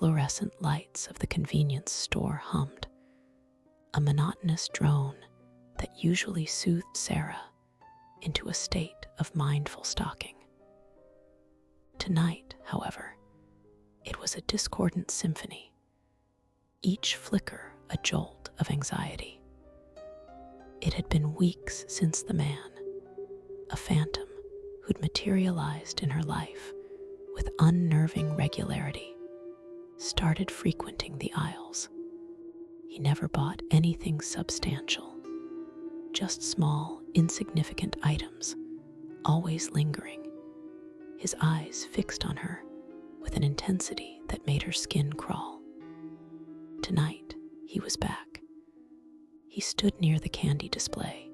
fluorescent lights of the convenience store hummed, a monotonous drone that usually soothed Sarah into a state of mindful stalking. Tonight, however, it was a discordant symphony, each flicker a jolt of anxiety. It had been weeks since the man, a phantom who'd materialized in her life with unnerving regularity, started frequenting the aisles. He never bought anything substantial, just small, insignificant items, always lingering, his eyes fixed on her with an intensity that made her skin crawl. Tonight, he was back. He stood near the candy display,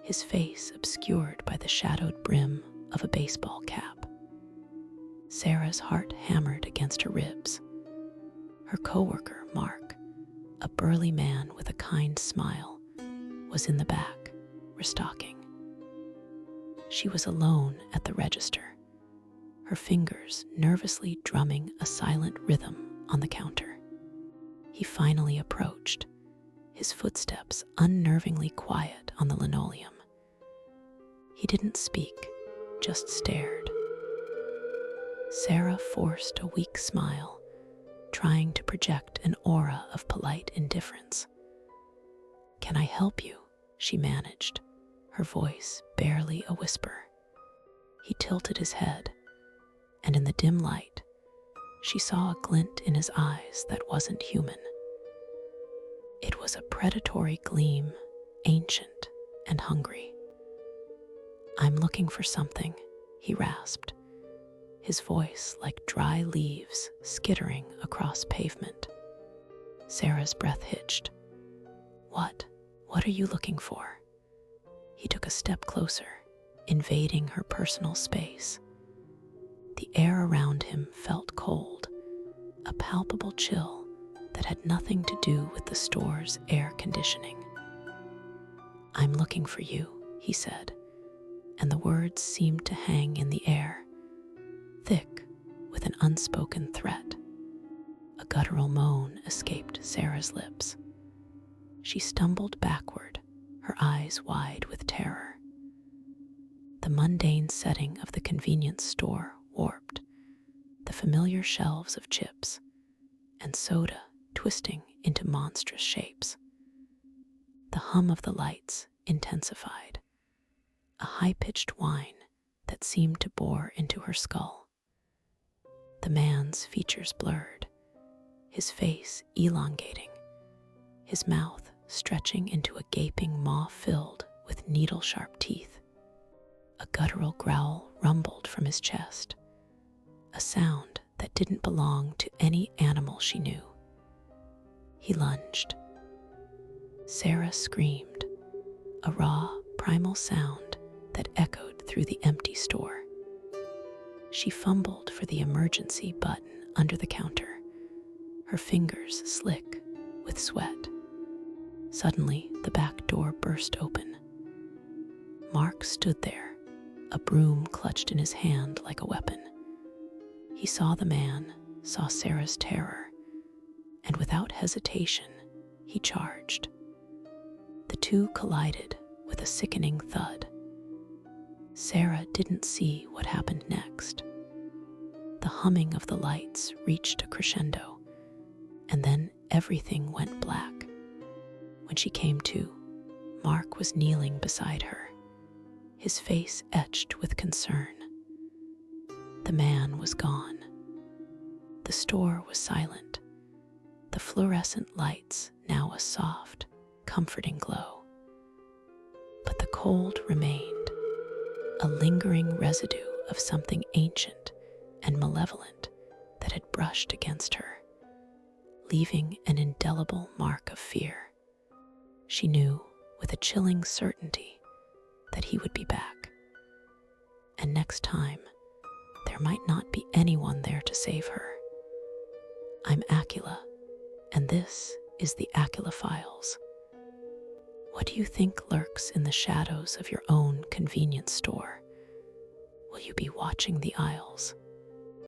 his face obscured by the shadowed brim of a baseball cap. Sarah's heart hammered against her ribs. Her coworker, Mark, a burly man with a kind smile, was in the back, restocking. She was alone at the register, her fingers nervously drumming a silent rhythm on the counter. He finally approached, his footsteps unnervingly quiet on the linoleum. He didn't speak, just stared. Sarah forced a weak smile, trying to project an aura of polite indifference. "Can I help you?" she managed, her voice barely a whisper. He tilted his head, and in the dim light, she saw a glint in his eyes that wasn't human. It was a predatory gleam, ancient and hungry. "I'm looking for something," he rasped, his voice like dry leaves skittering across pavement. Sarah's breath hitched. What are you looking for?" He took a step closer, invading her personal space. The air around him felt cold, a palpable chill that had nothing to do with the store's air conditioning. "I'm looking for you," he said, and the words seemed to hang in the air, thick with an unspoken threat. A guttural moan escaped Sarah's lips. She stumbled backward, her eyes wide with terror. The mundane setting of the convenience store warped, the familiar shelves of chips and soda twisting into monstrous shapes. The hum of the lights intensified, a high-pitched whine that seemed to bore into her skull. The man's features blurred, his face elongating, his mouth stretching into a gaping maw filled with needle-sharp teeth. A guttural growl rumbled from his chest, a sound that didn't belong to any animal she knew. He lunged. Sarah screamed, a raw, primal sound that echoed through the empty store. She fumbled for the emergency button under the counter, her fingers slick with sweat. Suddenly, the back door burst open. Mark stood there, a broom clutched in his hand like a weapon. He saw the man, saw Sarah's terror, and without hesitation, he charged. The two collided with a sickening thud. Sarah didn't see what happened next. The humming of the lights reached a crescendo, and then everything went black. When she came to, Mark was kneeling beside her, his face etched with concern. The man was gone. The store was silent, the fluorescent lights now a soft, comforting glow. But the cold remained, a lingering residue of something ancient and malevolent that had brushed against her, leaving an indelible mark of fear. She knew with a chilling certainty that he would be back. And next time, there might not be anyone there to save her. I'm Aqeela, and this is the Aqeela Files. What do you think lurks in the shadows of your own convenience store? Will you be watching the aisles,